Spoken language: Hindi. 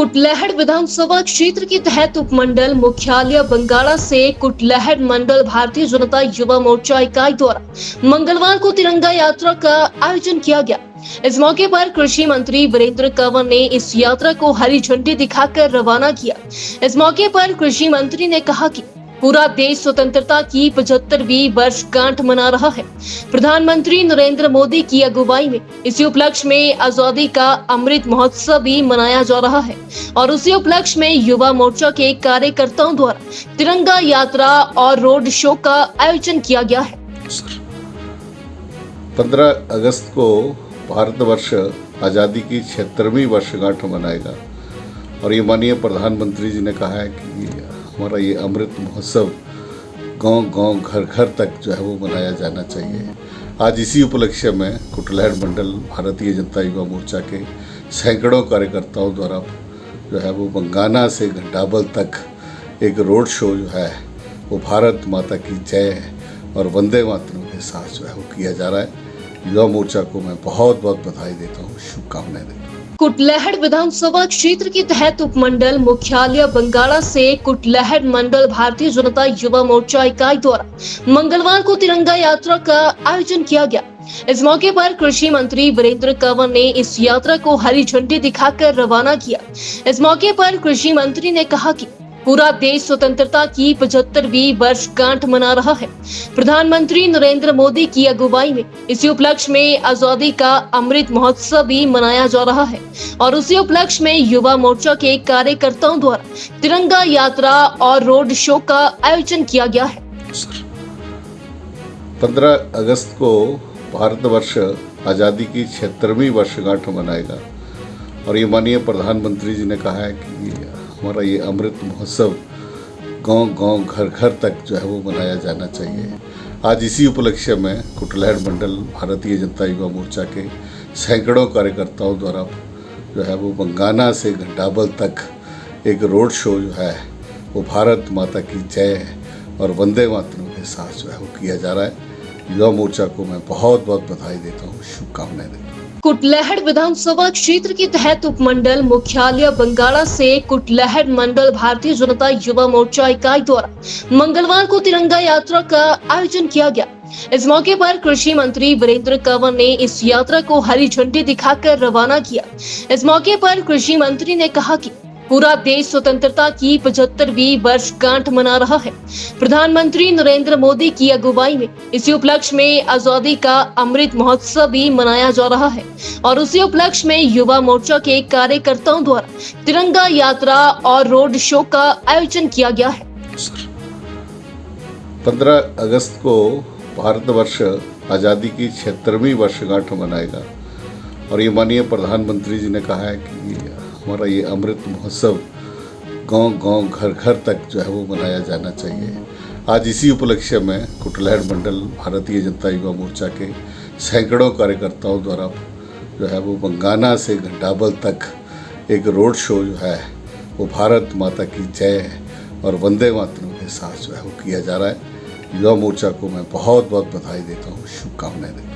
कुटलैहड़ विधानसभा क्षेत्र के तहत उपमंडल मुख्यालय बंगाला से कुटलैहड़ मंडल भारतीय जनता युवा मोर्चा इकाई द्वारा मंगलवार को तिरंगा यात्रा का आयोजन किया गया। इस मौके पर कृषि मंत्री वीरेंद्र कंवर ने इस यात्रा को हरी झंडी दिखाकर रवाना किया। इस मौके पर कृषि मंत्री ने कहा कि पूरा देश स्वतंत्रता की 75वीं वर्षगांठ मना रहा है। प्रधानमंत्री नरेंद्र मोदी की अगुवाई में इसी उपलक्ष्य में आजादी का अमृत महोत्सव भी मनाया जा रहा है और उसी उपलक्ष्य में युवा मोर्चा के कार्यकर्ताओं द्वारा तिरंगा यात्रा और रोड शो का आयोजन किया गया है। 15 अगस्त को भारतवर्ष आज़ादी की 76वीं वर्षगांठ मनाएगा और ये माननीय प्रधानमंत्री जी ने कहा है कि हमारा ये अमृत महोत्सव गांव-गांव घर-घर तक जो है वो मनाया जाना चाहिए। आज इसी उपलक्ष्य में कुटलैहड़ मंडल भारतीय जनता युवा मोर्चा के सैकड़ों कार्यकर्ताओं द्वारा जो है वो बंगाना से घंटाबल तक एक रोड शो जो है वो भारत माता की जय और वंदे मातरम के साथ जो है वो किया जा रहा है। युवा मोर्चा को मैं बहुत बहुत बधाई देता हूँ, शुभकामनाएं देता हूँ। कुटलैहड़ विधानसभा क्षेत्र के तहत उपमंडल मुख्यालय बंगाला से कुटलैहड़ मंडल भारतीय जनता युवा मोर्चा इकाई द्वारा मंगलवार को तिरंगा यात्रा का आयोजन किया गया। इस मौके पर कृषि मंत्री वीरेंद्र कंवर ने इस यात्रा को हरी झंडी दिखाकर रवाना किया। इस मौके पर कृषि मंत्री ने कहा कि पूरा देश स्वतंत्रता की 75वीं वर्षगांठ मना रहा है। प्रधानमंत्री नरेंद्र मोदी की अगुवाई में इसी उपलक्ष्य में आजादी का अमृत महोत्सव भी मनाया जा रहा है और उसी उपलक्ष्य में युवा मोर्चा के कार्यकर्ताओं द्वारा तिरंगा यात्रा और रोड शो का आयोजन किया गया है। 15 अगस्त को भारतवर्ष आज़ादी की 76वीं वर्षगांठ मनाएगा और ये माननीय प्रधानमंत्री जी ने कहा है कि हमारा ये अमृत महोत्सव गांव-गांव घर-घर तक जो है वो मनाया जाना चाहिए। आज इसी उपलक्ष्य में कुटलैहड़ मंडल भारतीय जनता युवा मोर्चा के सैकड़ों कार्यकर्ताओं द्वारा जो है वो बंगाना से घंटाबल तक एक रोड शो जो है वो भारत माता की जय और वंदे मातरम के साथ जो है वो किया जा रहा है। युवा मोर्चा को मैं बहुत बहुत बधाई देता हूँ, शुभकामनाएं देता हूँ। कुटलैहड़ विधानसभा क्षेत्र के तहत उपमंडल मुख्यालय बंगाला से कुटलैहड़ मंडल भारतीय जनता युवा मोर्चा इकाई द्वारा मंगलवार को तिरंगा यात्रा का आयोजन किया गया। इस मौके पर कृषि मंत्री वीरेंद्र कंवर ने इस यात्रा को हरी झंडी दिखाकर रवाना किया। इस मौके पर कृषि मंत्री ने कहा कि पूरा देश स्वतंत्रता की 75वीं वर्षगांठ मना रहा है। प्रधानमंत्री नरेंद्र मोदी की अगुवाई में इसी उपलक्ष्य में आजादी का अमृत महोत्सव भी मनाया जा रहा है और उसी उपलक्ष्य में युवा मोर्चा के कार्यकर्ताओं द्वारा तिरंगा यात्रा और रोड शो का आयोजन किया गया है। 15 अगस्त को भारतवर्ष आज़ादी की 76वीं वर्षगांठ मनाएगा और ये माननीय प्रधानमंत्री जी ने कहा है कि हमारा ये अमृत महोत्सव गांव-गांव घर-घर तक जो है वो मनाया जाना चाहिए। आज इसी उपलक्ष्य में कुटलैहड़ मंडल भारतीय जनता युवा मोर्चा के सैकड़ों कार्यकर्ताओं द्वारा जो है वो बंगाना से घंटाबल तक एक रोड शो जो है वो भारत माता की जय और वंदे मातरम के साथ जो है वो किया जा रहा है। युवा मोर्चा को मैं बहुत बहुत बधाई देता हूँ, शुभकामनाएं देता हूँ।